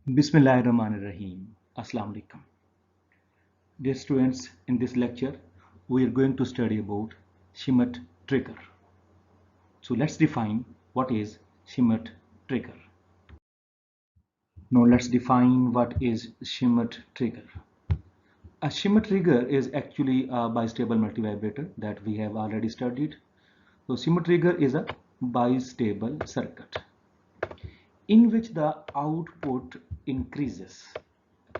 Bismillahirrahmanirrahim. Assalamu alaikum. Dear students, in this lecture, we are going to study about Schmitt trigger. So let's define what is Schmitt trigger. Now let's define what is Schmitt trigger. A Schmitt trigger is actually a bistable multivibrator that we have already studied. So Schmitt trigger is a bistable circuit in which the output increases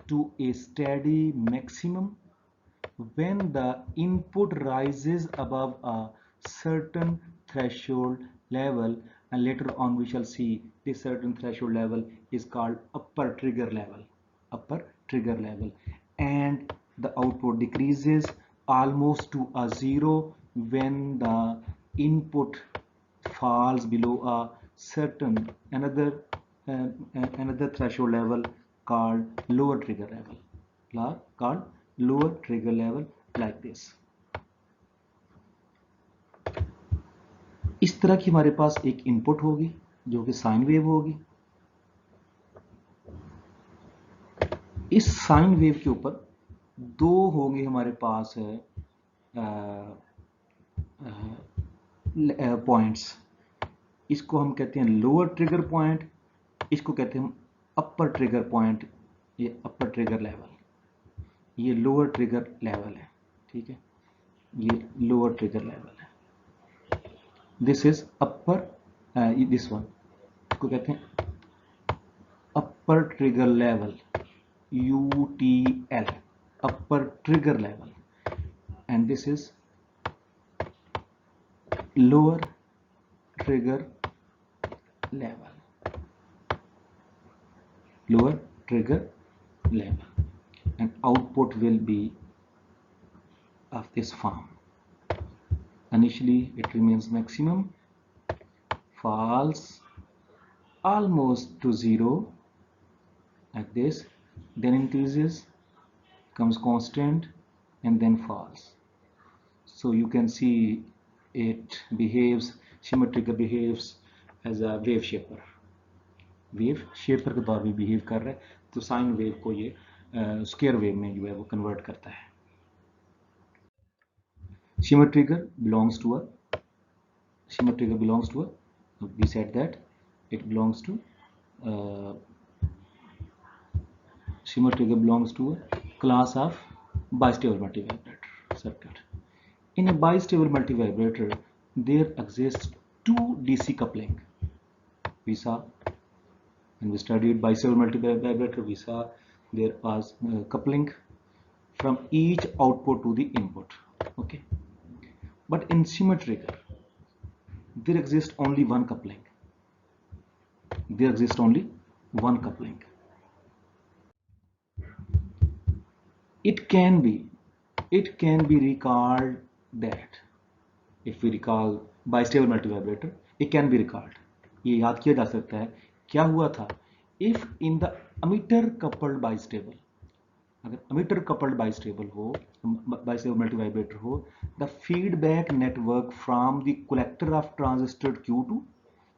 to a steady maximum when the input rises above a certain threshold level, and later on we shall see this certain threshold level is called upper trigger level, and the output decreases almost to a zero when the input falls below a certain uh, another threshold level called lower trigger level like this. इस तरह की हमारे पास एक input होगी जो कि sine wave होगी। इस साइन वेव के ऊपर दो होंगे हमारे पास पॉइंट्स। इसको हम कहते हैं लोअर ट्रिगर पॉइंट, इसको कहते हैं हम अपर ट्रिगर पॉइंट। ये अपर ट्रिगर लेवल, ये लोअर ट्रिगर लेवल है, ठीक है, ये लोअर ट्रिगर लेवल है। This is upper, this one इसको कहते हैं upper trigger level, UTL, upper trigger level, and this is lower trigger level, and output will be of this form. Initially it remains maximum, falls almost to zero like this, then increases, becomes constant, and then falls. So you can see it behaves, Schmitt trigger behaves as a wave shaper के तौर पे behave कर रहा है। तो sine wave को ये square wave में जो है वो कन्वर्ट करता है। Schmitt trigger belongs to a we said that it belongs to Schmitt trigger belongs to a class of bistable multivibrator circuit. In a bistable multivibrator, there exists two DC coupling. We saw when we studied bistable multivibrator, we saw there was coupling from each output to the input. Okay, but in Schmitt trigger, there exists only one coupling. It can be recalled that if we recall bistable multivibrator, it can be recalled. ये याद किया जा सकता है क्या हुआ था if in the emitter coupled bistable, अगर emitter coupled bistable multivibrator हो, the feedback network from the collector of transistor Q2,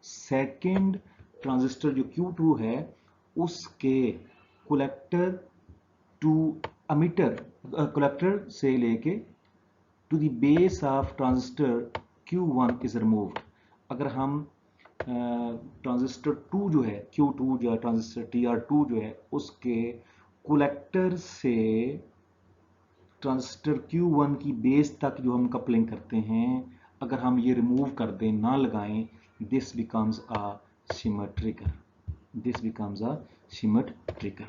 second transistor जो Q2 है उसके collector to emitter, collector से लेके to the base of transistor Q1 is removed. अगर हम transistor 2 जो है Q2 जो है ट्रांजिस्टर TR2 जो है उसके कलेक्टर से ट्रांजिस्टर Q1 की बेस तक जो हम कपलिंग करते हैं, अगर हम ये रिमूव कर दें, ना लगाएं, this becomes a Schmitt trigger.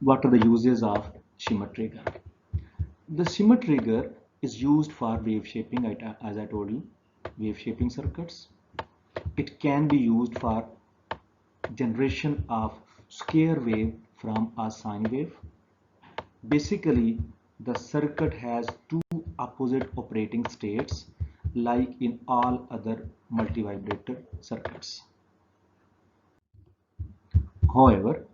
What are the uses of Schmitt trigger? The Schmitt trigger is used for wave shaping, as I told you, wave shaping circuits. It can be used for generation of square wave from a sine wave. Basically, the circuit has two opposite operating states like in all other multivibrator circuits. However,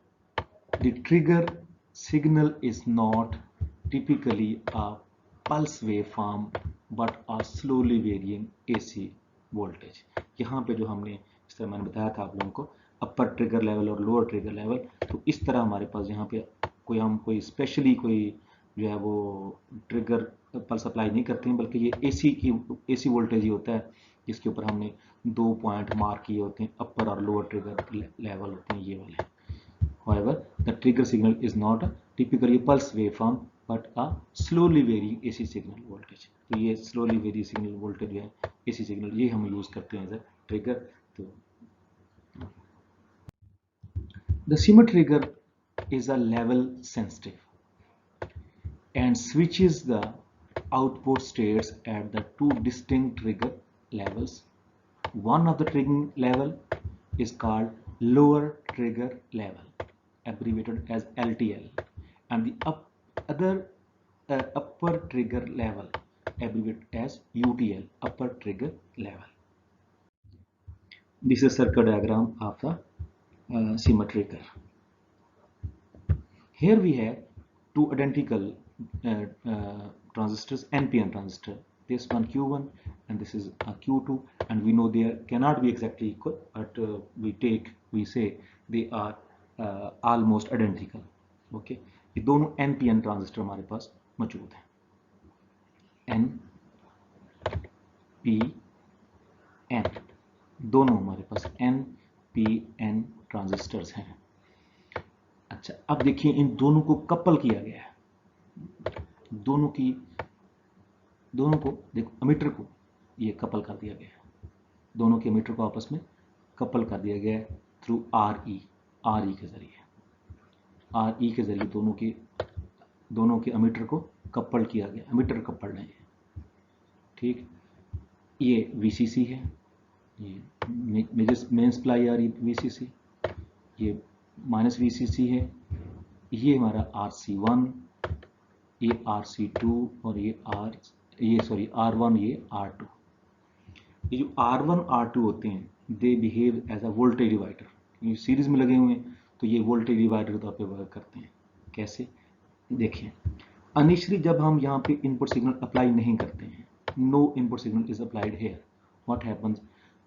the trigger signal is not typically a pulse waveform but a slowly varying AC voltage. यहाँ पे जो हमने इस तरह मैंने बताया था आप लोगों को, अपर ट्रिगर लेवल और लोअर ट्रिगर लेवल। तो इस तरह हमारे पास यहाँ पे कोई स्पेशली कोई जो है वो ट्रिगर पल्स अप्लाई नहीं करते हैं, बल्कि ये एसी वोल्टेज ही होता है जिसके ऊपर हमने 2 पॉइंट मार्क किए होते हैं, अपर और लोअर ट्रिगर लेवल होते हैं ये वाले। However, the trigger signal is not a typically pulse waveform but a slowly varying AC signal voltage। तो ये slowly varying signal voltage जो है AC signal, ये हम यूज करते हैं एज अ ट्रिगर। तो the Schmitt trigger is a level sensitive and switches the output states at the two distinct trigger levels. One of the triggering level is called lower trigger level, abbreviated as LTL, and the other upper trigger level, abbreviated as UTL, upper trigger level. This is a circuit diagram of the Schmitt trigger. Here we have two identical transistors, NPN transistor. This one Q1 and this is a Q2, and we know they cannot be exactly equal, but we say they are almost identical. Okay, ये दोनों NPN transistor हमारे पास मौजूद हैं। NPN दोनों हमारे पास NPN transistors हैं। अच्छा, अब देखिए इन दोनों को कपल किया गया है, दोनों को देखो, एमिटर को ये कपल कर दिया गया है, दोनों के एमिटर को आपस में कपल कर दिया गया है थ्रू RE के जरिए दोनों के एमिटर को कपल किया गया, एमिटर कपल्ड है, ठीक। ये VCC है, ये मेन सप्लाई आ रही VCC, ये माइनस VCC है, ये हमारा RC1, ये RC2 और ये R1, ये R2। ये जो R1 R2 होते हैं they behave as a voltage divider, ये सीरीज में लगे हुए हैं तो ये वोल्टेज डिवाइडर के तौर पे वर्क करते हैं। कैसे, देखिए इनिशियली जब हम यहाँ पे इनपुट सिग्नल अप्लाई नहीं करते हैं, no input signal is applied here, what happens,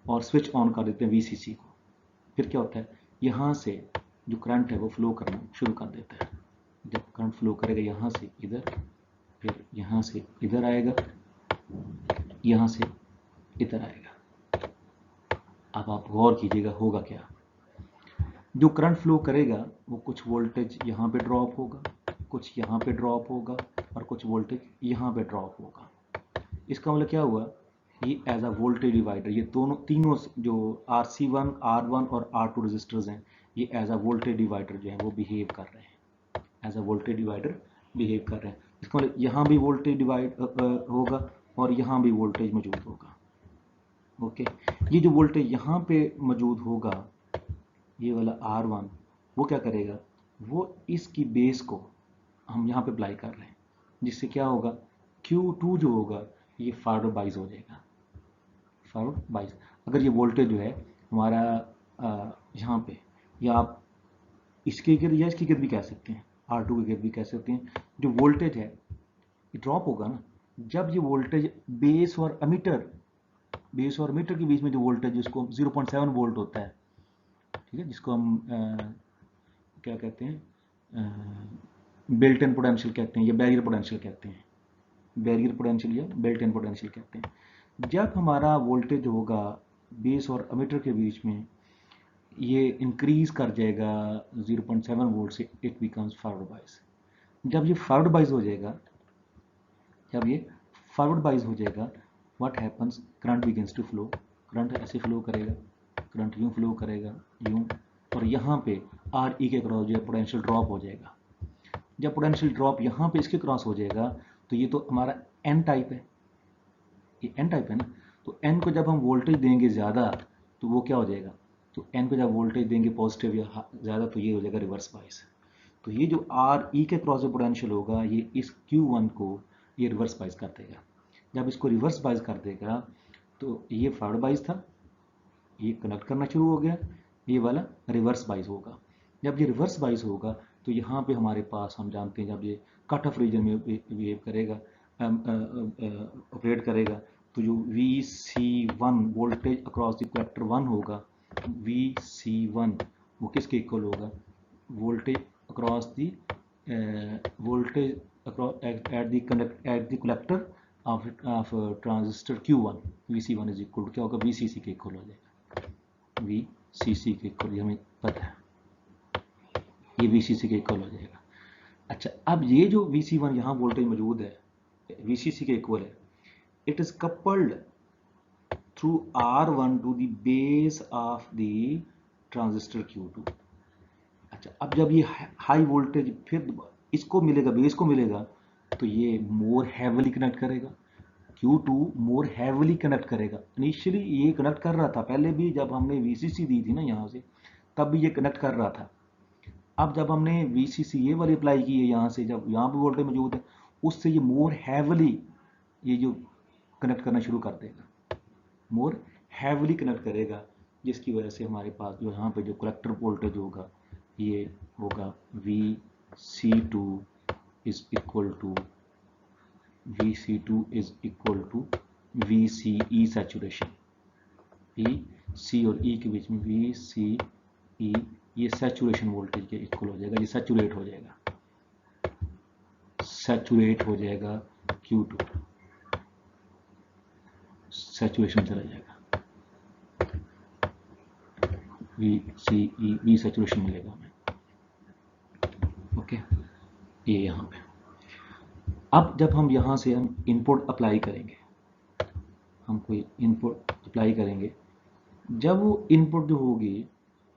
और स्विच ऑन कर देते हैं VCC को, फिर क्या होता है, यहाँ से जो करंट है वो फ्लो करना शुरू कर देता है। जब करंट फ्लो करेगा यहाँ से इधर, फिर यहाँ से इधर आएगा, यहाँ से इधर आएगा। अब आप गौर कीजिएगा होगा क्या, जो करंट फ्लो करेगा वो कुछ वोल्टेज यहाँ पे ड्रॉप होगा, कुछ यहाँ पे ड्रॉप होगा और कुछ वोल्टेज यहाँ पे ड्रॉप होगा। इसका मतलब क्या हुआ, ये एज अ वोल्टेज डिवाइडर, ये तीनों जो RC1, R1 और R2 रेजिस्टर्स हैं, ये एज अ वोल्टेज डिवाइडर जो है वो बिहेव कर रहे हैं, as a voltage divider behave कर रहे हैं। इसका मतलब यहाँ भी वोल्टेज डिवाइड होगा और यहाँ भी वोल्टेज मौजूद होगा। ओके, ये जो वोल्टेज यहाँ पे मौजूद होगा, ये वाला R1, वो क्या करेगा, वो इसकी बेस को हम यहाँ पे अप्लाई कर रहे हैं, जिससे क्या होगा, Q2 जो होगा ये फॉरवर्ड बाइस हो जाएगा, फॉरवर्ड बाइस। अगर ये वोल्टेज जो है हमारा यहाँ पे, या आप इसके गिर या इसकी गिर भी कह सकते हैं, R2 की गिर भी कह सकते हैं, जो वोल्टेज है ये ड्रॉप होगा ना, जब ये वोल्टेज बेस और एमिटर के बीच में जो वोल्टेज जिसको 0.7 वोल्ट होता है, ठीक है, जिसको हम क्या कहते हैं, बिल्ट इन पोटेंशियल कहते हैं या बैरियर पोटेंशियल कहते हैं, बैरियर पोटेंशियल या बिल्ट इन पोटेंशियल कहते हैं। जब हमारा वोल्टेज होगा बेस और एमिटर के बीच में, ये इंक्रीज कर जाएगा 0.7 वोल्ट से, इट बिकम्स फॉरवर्ड बाइस। जब ये फॉरवर्ड बाइस हो जाएगा, what happens, current begins to flow, current ऐसे फ्लो करेगा, करंट यूं फ्लो करेगा, यूं, और यहाँ पे RE के क्रॉस जो है पोटेंशियल ड्रॉप हो जाएगा। जब पोटेंशियल ड्रॉप यहाँ पे इसके क्रॉस हो जाएगा तो ये तो हमारा N टाइप है, ये N टाइप है ना, तो N को जब हम वोल्टेज देंगे ज़्यादा तो वो क्या हो जाएगा, तो N को जब वोल्टेज देंगे पॉजिटिव या ज़्यादा तो ये हो जाएगा रिवर्स बाइस। तो ये जो RE के क्रॉस जो पोटेंशियल होगा ये इस Q1 को ये रिवर्स बाइस कर देगा। जब इसको रिवर्स बाइस कर देगा तो ये फॉरवर्ड बाइस था, ये कनेक्ट करना शुरू हो गया, ये वाला रिवर्स बाइस होगा। जब ये रिवर्स बाइस होगा तो यहाँ पे हमारे पास, हम जानते हैं जब ये कट ऑफ रीजन में बिहेव करेगा, ऑपरेट करेगा, तो जो VC1 voltage across the collector 1 होगा VC1 वो किसके इक्वल होगा, voltage across the voltage across at the collector of transistor Q1, VC1 is equal to क्या होगा, VCC के इक्वल हो जाएगा, VCC के इक्वल, हमें पता है ये VCC के इक्वल हो जाएगा। अच्छा, अब ये जो VC1 यहाँ वोल्टेज मौजूद है VCC के इक्वल है, it is coupled through R1 to the base of the transistor Q2। अच्छा, अब जब ये हाई वोल्टेज फिर इसको मिलेगा, बेस को मिलेगा, तो ये मोर हैवीली कनेक्ट करेगा, Q2 मोर हैवीली कनेक्ट करेगा। इनिशियली ये कनेक्ट कर रहा था, पहले भी जब हमने VCC दी थी ना यहाँ से, तब भी ये कनेक्ट कर रहा था। अब जब हमने VCC ये वाली अप्लाई की है यहाँ से, जब यहाँ भी वोल्टेज मौजूद है, उससे ये मोर हैवीली ये जो कनेक्ट करना शुरू कर देगा, मोर हैवीली कनेक्ट करेगा, जिसकी वजह से हमारे पास जो यहाँ पे जो कलेक्टर वोल्टेज होगा ये होगा VC2 is equal to VCE saturation। VC और E के बीच में VCE ये सैचुरेशन वोल्टेज के इक्वल हो जाएगा, ये सैचुरेट हो जाएगा Q2, सैचुरेशन चला जाएगा, VCE V सैचुरेशन मिलेगा हमें। ओके, ये यहाँ पे। अब जब हम यहाँ से हम इनपुट अप्लाई करेंगे, हम कोई इनपुट अप्लाई करेंगे, जब वो इनपुट जो होगी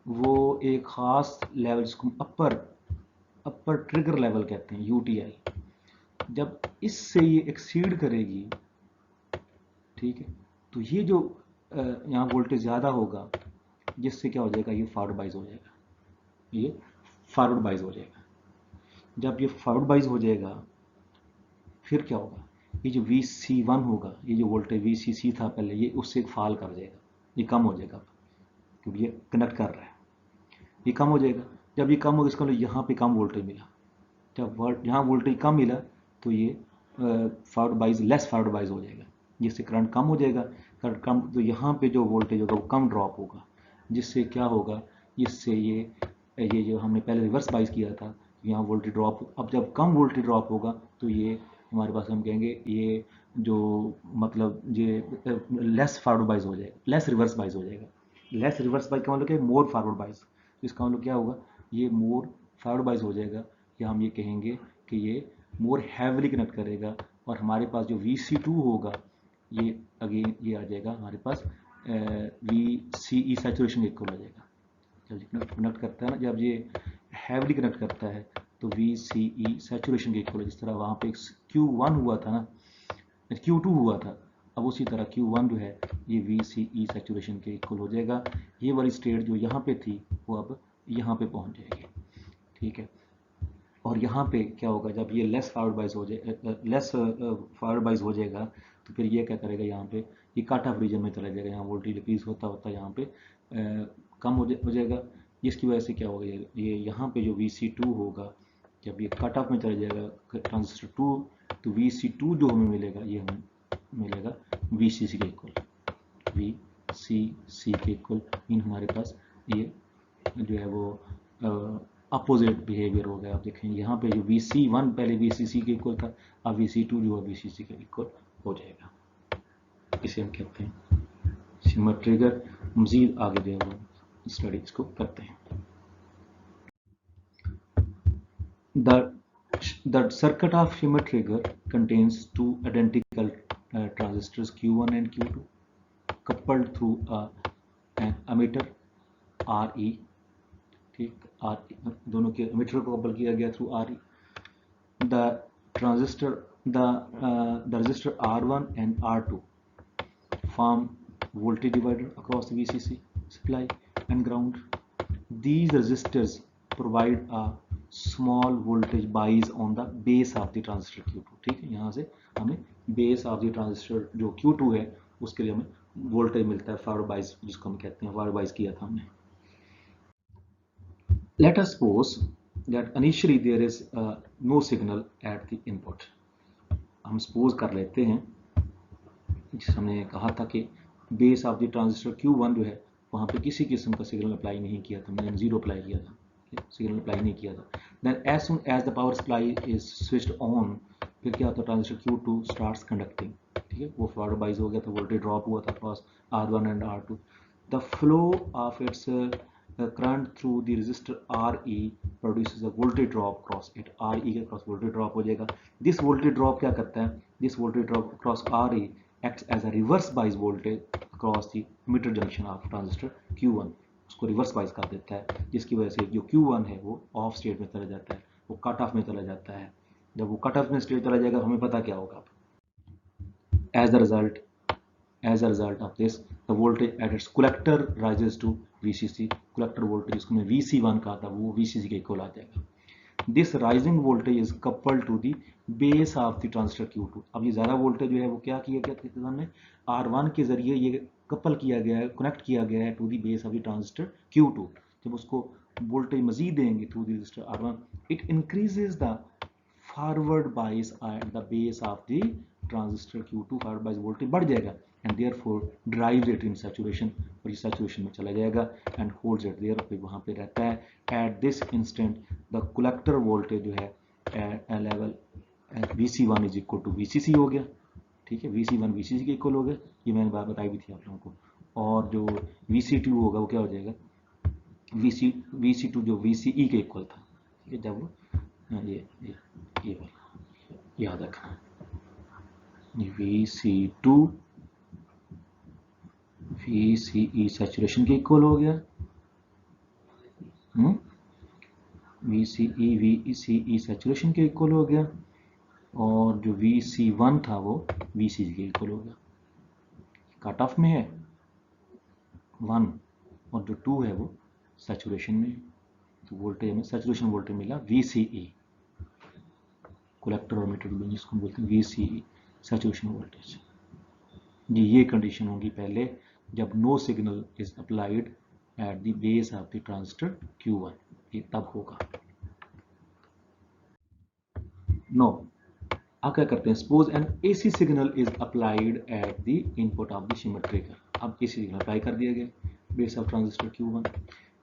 वो एक ख़ास लेवल, जिसको अपर ट्रिगर लेवल कहते हैं, UTL, जब इससे ये एक्सीड करेगी, ठीक है, तो ये जो यहाँ वोल्टेज ज़्यादा होगा, जिससे क्या हो जाएगा, ये फॉरवर्ड बाइज हो जाएगा, ये फॉरवर्ड बाइज हो जाएगा। जब ये फॉरवर्ड बाइज हो जाएगा, फिर क्या होगा, ये जो VC1 होगा, ये जो वोल्टेज VCC था पहले, ये उससे फॉल कर जाएगा, ये कम हो जाएगा, क्योंकि ये कनेक्ट कर रहा है, ये कम हो जाएगा। जब ये कम होगा, इसका मतलब यहाँ पे कम वोल्टेज मिला, जब यहाँ वोल्टेज कम मिला तो ये forward bias, less forward bias हो जाएगा, जिससे करंट कम हो जाएगा। करंट कम तो यहाँ पे जो वोल्टेज होगा वो कम ड्रॉप होगा, जिससे क्या होगा, जिससे ये जो हमने पहले रिवर्स बाइज किया था, यहाँ वोल्टेज ड्रॉप, अब जब कम वोल्टेज ड्रॉप होगा तो ये हमारे पास, हम कहेंगे ये जो मतलब ये लेस फॉरवर्ड बाइज हो जाएगा, लेस रिवर्स बाइज हो जाएगा। लेस रिवर्स बाइज का मतलब क्या है, मोर फॉरवर्ड बाइज, इसका मतलब क्या होगा, ये मोर फॉरवर्ड बाइज हो जाएगा, या हम ये कहेंगे कि ये मोर हैवीली कनेक्ट करेगा, और हमारे पास जो VC2 होगा, ये अगेन ये आ जाएगा हमारे पास VCE सैचुरेशन इक्वल हो जाएगा। जब कनेक्ट करता है ना, जब ये हैवीली कनेक्ट करता है तो VCE सैचुरेशन के इक्वल है। जिस तरह वहाँ पे Q1 हुआ था ना, Q2 हुआ था, अब उसी तरह Q1 जो है ये VCE सैचुरेशन के इक्वल हो जाएगा। ये वाली स्टेट जो यहाँ पे थी वो अब यहाँ पे पहुँच जाएगी, ठीक है। और यहाँ पे क्या होगा, जब ये लेस फॉरवर्ड बाइज हो जाए, लेस फॉरवर्ड बाइज हो जाएगा, तो फिर ये क्या करेगा, यहाँ पे ये कट ऑफ रीजन में चला जाएगा, यहाँ वोल्टेज डिक्रीज होता होता यहाँ पे कम हो जाएगा, जिसकी वजह से क्या होगा, ये यहाँ पे जो VC2 होगा, जब ये कट ऑफ में चला जाएगा ट्रांजिस्टर 2, तो VC2 जो हमें मिलेगा, ये हमें मिलेगा VCC के इक्वल, VCC के इक्वल मीन हमारे पास ये जो है वो अपोजिट बिहेवियर हो गया। आप देखेंगे यहाँ पे जो VC1 पहले VCC के इक्वल था, अब VC2 जो है VCC के इक्वल हो जाएगा। इसे हम कहते हैं शिमर ट्रिगर। मजीद आगे जो है वो स्टडी इसको करते हैं। The circuit of shimmer trigger contains two identical transistors Q1 and Q2 coupled through an emitter RE, ठीक, दोनों के एमिटर को कपल किया गया through RE। the resistor R1 and R2 form voltage divider across the VCC supply and ground. These resistors provide a small voltage bias on the base of the transistor Q2, ठीक है। यहाँ से हमें base of the transistor जो Q2 है उसके लिए हमें वोल्टेज मिलता है, फॉरवर्ड बाइस जिसको हम कहते हैं, फॉरवर्ड बाइस किया था हमने। Let us suppose that initially there is no signal at the input। हम सपोज कर लेते हैं, जिस हमने कहा था कि base of the transistor Q1 जो है वहाँ पे किसी किस्म का सिग्नल अप्लाई नहीं किया था, मैंने जीरो अप्लाई किया था, सिग्नल अप्लाई नहीं किया था। Then as soon as the power supply is switched on, फिर क्या होता है, ट्रांजिस्टर Q2 स्टार्ट्स कंडक्टिंग, ठीक है, वो फॉरवर्ड बाइज हो गया था, वोल्टेज ड्रॉप हुआ था cross R1 and R2, the flow of its current through the resistor RE produces a voltage drop cross it, RE के क्रॉस वोल्टेज ड्रॉप हो जाएगा। दिस वोल्टेज ड्रॉप क्या करता है, this voltage drop cross RE acts as a reverse bias voltage across the emitter junction of transistor Q1, उसको reverse bias कर देता है, जिसकी वजह से जो Q1 है वो ऑफ स्टेट में चला जाता है, वो कट ऑफ में चला जाता है। जब वो कट ऑफ में स्टेट चला जाएगा हमें पता क्या होगा, as a result of this the voltage at its collector rises to VCC, collector voltage जिसको मैं VC1 कहा था वो VCC के इक्वल आ जाएगा। This rising voltage is coupled to the base of the transistor Q2, अब ये ज़्यादा वोल्टेज जो है वो क्या किया गया हमने, R1 के जरिए ये कपल किया गया है, कनेक्ट किया गया है to the base of the transistor Q2। जब उसको वोल्टेज मजीद देंगे through the resistor R1, it increases the forward bias at the base of the transistor Q2, forward bias voltage बढ़ जाएगा and therefore drives it in saturation, और ये saturation में चला जाएगा एंड होल्ड्स इट देयर, फिर वहाँ पे रहता है। At this instant the collector voltage जो है at level VC1 is equal to VCC हो गया, ठीक है, VC1 VCC के इक्वल हो गया, ये मैंने बात बताई भी थी आप लोगों को। और जो VC2 होगा वो क्या हो जाएगा, VC2 जो VCE के इक्वल था, ठीक है, जब वो ये वाला याद रखना, VC2 VCE सैचुरेशन के इक्वल हो गया, VCE VCE सैचुरेशन के इक्वल हो गया, और जो VC1 था वो VCC के इक्वल हो गया। कट ऑफ में है 1 और जो 2 है वो सैचुरेशन में, तो वोल्टेज हमें सैचुरेशन वोल्टेज मिला VCE, कलेक्टर और मीटर जिसको बोलते हैं VCE सैचुरेशन वोल्टेज। ये कंडीशन होगी पहले जब no signal is applied at the base of the transistor Q1, ये तब होगा। नो, अब क्या करते हैं, suppose an AC signal is applied at the input of the Schmitt trigger, अब AC सिग्नल अप्लाई कर दिया गया बेस ऑफ ट्रांजिस्टर Q1,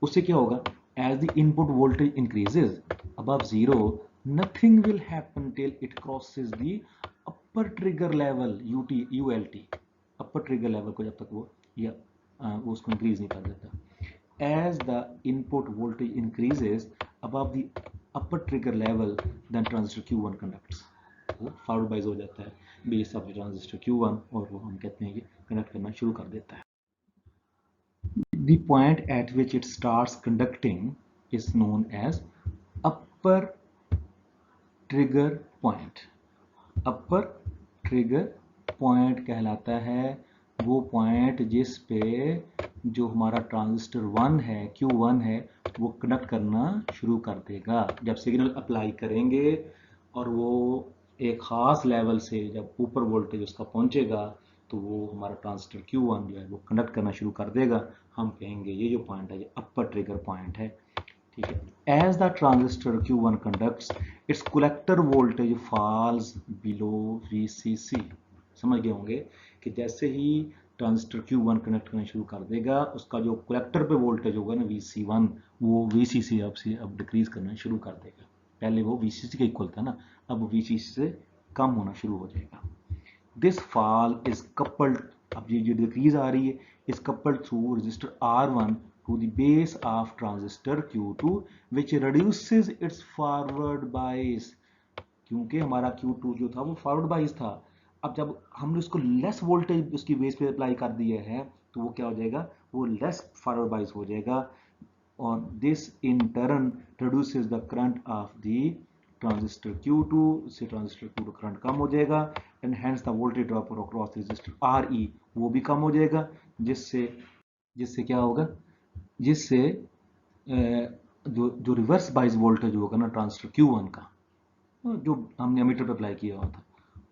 उससे क्या होगा, as the input voltage increases above 0 nothing will happen till it crosses the upper trigger level ULT, upper trigger level को जब तक वो या वो उसको इंक्रीज नहीं कर देता। As the input voltage increases above the upper trigger level then transistor Q1 conducts, वो फॉरवर्ड बाइज हो जाता है base of the transistor Q1 और वो हम कहते हैं कि कनेक्ट करना शुरू कर देता है। The point at which it starts conducting is known as upper trigger point, upper trigger point कहलाता है वो पॉइंट जिस पे जो हमारा ट्रांजिस्टर 1 है Q1 है वो कनेक्ट करना शुरू कर देगा। जब सिग्नल अप्लाई करेंगे और वो एक ख़ास लेवल से जब ऊपर वोल्टेज उसका पहुंचेगा तो वो हमारा ट्रांजिस्टर Q1 जो है वो कंडक्ट करना शुरू कर देगा। हम कहेंगे ये जो पॉइंट है ये अपर ट्रिगर पॉइंट है, ठीक है। As the transistor Q1 conducts its collector voltage falls below VCC, समझ गए होंगे कि जैसे ही ट्रांजिस्टर Q1 कनेक्ट करना शुरू कर देगा उसका जो कलेक्टर पे वोल्टेज होगा ना VC1 वो VCC अब डिक्रीज करना शुरू कर देगा। पहले वो VCC के इक्वल था ना, अब VCC से कम होना शुरू हो जाएगा। दिस फॉल इज कपल्ड, अब ये जो डिक्रीज आ रही है is coupled through register R1 to the base of transistor Q2 which reduces its forward bias, क्योंकि हमारा Q2 जो था वो फॉरवर्ड बाइस था। अब जब हमने उसको लेस वोल्टेज उसकी बेस पे अप्लाई कर दिया है तो वो क्या हो जाएगा, वो लेस फॉरवर्ड बाइस हो जाएगा और this in turn reduces the current of the transistor Q2, इससे ट्रांजिस्टर Q2 करंट कम हो जाएगा and hence the voltage drop across register RE वो भी कम हो जाएगा, जिससे क्या होगा, जिससे जो रिवर्स बाइस वोल्टेज होगा ना ट्रांजिस्टर Q1 का जो हमने मीटर पे अप्लाई किया हुआ था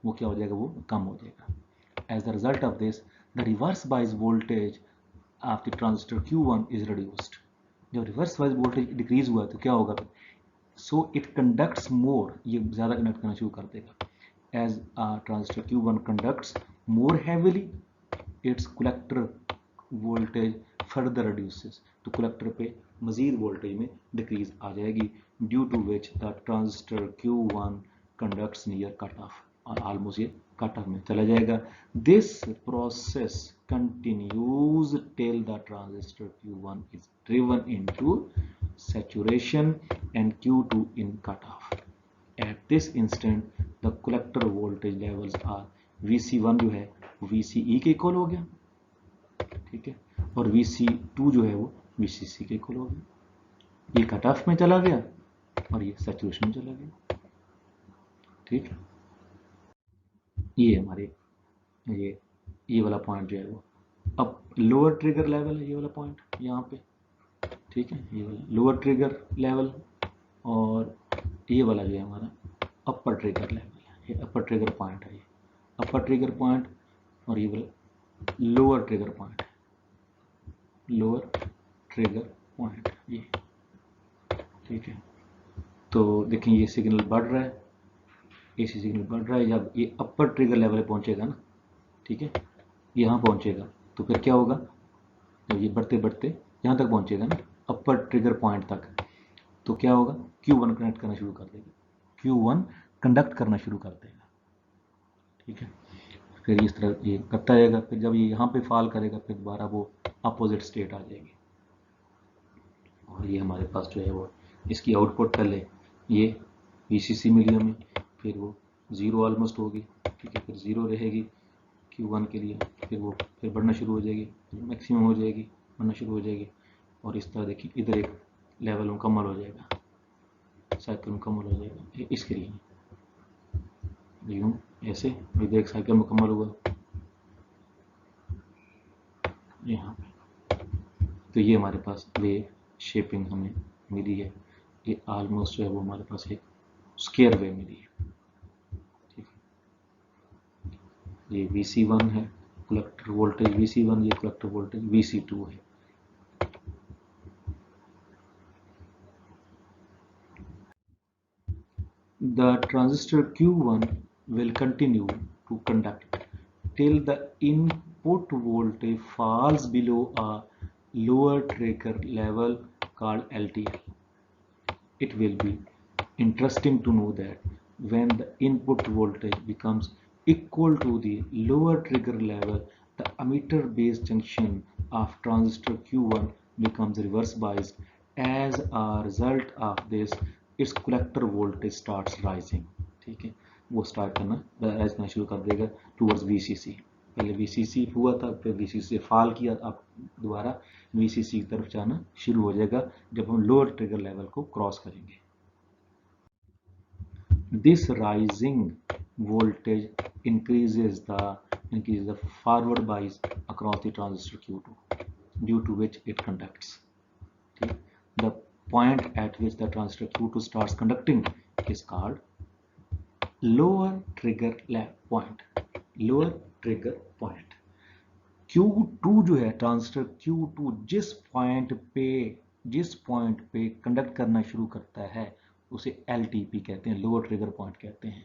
वो क्या हो जाएगा, वो कम हो जाएगा। As the result of this the reverse bias voltage of the transistor Q1 is reduced, जब रिवर्स बाइस वोल्टेज डिक्रीज हुआ तो क्या होगा, सो इट कंडक्ट्स मोर, ये ज़्यादा कंडक्ट करना शुरू कर देगा। As transistor Q1 conducts more heavily its collector voltage further reduces, तो कलेक्टर पे मजीद वोल्टेज में डिक्रीज आ जाएगी, due to which the transistor Q1 conducts near cut off, और ऑलमोस्ट ये कट ऑफ में चला जाएगा। This process continues till the transistor Q1 is driven into saturation and Q2 in cutoff. At this instant the collector voltage levels are VC1 जो है VCE के equal हो गया, ठीक है, और VC2 जो है वो VCC के इक्वल हो गया। ये कट ऑफ में चला गया और ये सैचुरेशन में चला गया, ठीक। ये हमारे ये वाला पॉइंट जो है वो अब लोअर ट्रिगर लेवल है, ये वाला पॉइंट यहाँ पे, ठीक है, ये वाला लोअर ट्रिगर लेवल, और ये वाला जो है हमारा अपर ट्रिगर लेवल है, ये अपर ट्रिगर पॉइंट है, ये अपर ट्रिगर पॉइंट, और ये वाला lower trigger point, lower trigger point ये, ठीक है। तो देखें ये सिग्नल बढ़ रहा है, एसी सिग्नल बढ़ रहा है, जब ये अपर ट्रिगर लेवल पे पहुंचेगा ना, ठीक है, यहाँ पहुंचेगा तो फिर क्या होगा, जब ये बढ़ते बढ़ते यहाँ तक पहुंचेगा ना अपर ट्रिगर पॉइंट तक, तो क्या होगा, Q1 कनेक्ट करना शुरू कर देगा, Q1 कंडक्ट करना शुरू कर देगा, ठीक है। फिर इस तरह ये करता रहेगा, फिर जब ये यहाँ पे फॉल करेगा फिर दोबारा वो अपोजिट स्टेट आ जाएगी, और ये हमारे पास जो है वो इसकी आउटपुट पहले ये VCC मीडियम में, फिर वो ज़ीरो ऑलमोस्ट होगी, ठीक है, फिर ज़ीरो रहेगी Q1 के लिए, फिर बढ़ना शुरू हो जाएगी, मैक्सिमम हो जाएगी, बढ़ना शुरू हो जाएगी, और इस तरह देखिए इधर एक लेवल मुकम्मल हो जाएगा, साइकिल मुकम्मल हो जाएगा इसके लिए, यूँ ऐसे इधर एक साइकिल मुकम्मल हुआ यहाँ पे, तो ये हमारे पास वेव शेपिंग हमें मिली है, ये ऑलमोस्ट जो है वो हमारे पास एक स्क्वायर वेव मिली है, ठीक है। ये VC1 है, कलेक्टर वोल्टेज VC1, ये कलेक्टर वोल्टेज VC2 है। The transistor Q1 will continue to conduct till the input voltage falls below a lower trigger level called LTL. It will be interesting to know that when the input voltage becomes equal to the lower trigger level, the emitter base junction of transistor Q1 becomes reverse biased. As a result of this, its collector voltage starts rising, ठीक है, वो start करना rise करना शुरू कर देगा towards VCC। पहले VCC हुआ था, फिर VCC से फॉल किया, अब दोबारा VCC की तरफ जाना शुरू हो जाएगा जब हम लोअर ट्रिगर लेवल को क्रॉस करेंगे। This rising voltage increases the forward bias across the transistor Q2, due to which it conducts. The point at which the transistor Q2 starts conducting is called lower trigger point. Lower trigger point. Q2 जो है transistor Q2 जिस point पे conduct करना शुरू करता है उसे LTP कहते हैं, लोअर ट्रिगर पॉइंट कहते हैं,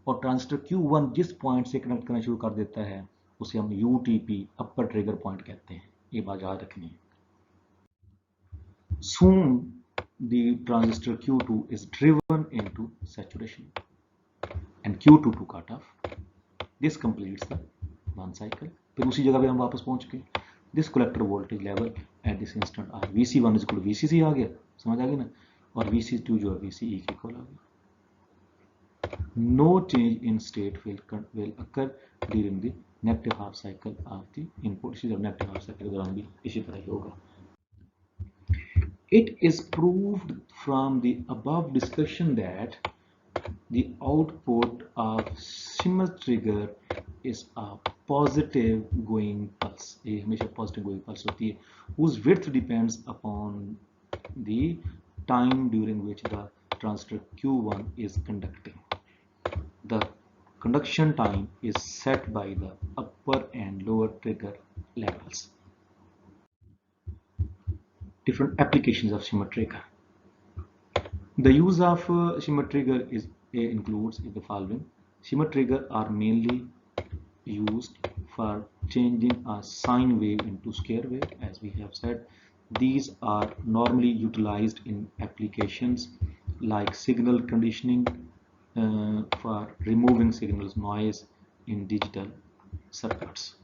और ट्रांजिस्टर Q1 जिस पॉइंट से कनेक्ट करना शुरू कर देता है उसे हम UTP अपर ट्रिगर पॉइंट कहते हैं, ये बात याद रखनी है। Soon the transistor Q2 is driven into saturation and Q2 to cut off. This completes the one cycle. फिर उसी जगह पे हम वापस पहुंच गए। This collector voltage level at this instant are VC1 is equal to VCC आ गया, समझ आ गई ना, और VC2 जो है VCE के इक्वल आ गया। No change in state will occur during the negative half cycle of the input। इसी तरह negative half cycle के दौरान भी इसी तरह ही होगा। It is proved from the above discussion that the output of shimmer trigger is a positive going pulse, ये हमेशा positive going pulse होती है, whose width depends upon the time during which the transistor Q1 is conducting. The conduction time is set by the upper and lower trigger levels. Different applications of shimmer trigger. The use of shimmer trigger includes the following. Shimmer trigger are mainly used for changing a sine wave into square wave. As we have said, these are normally utilized in applications like signal conditioning, for removing signals noise in digital circuits.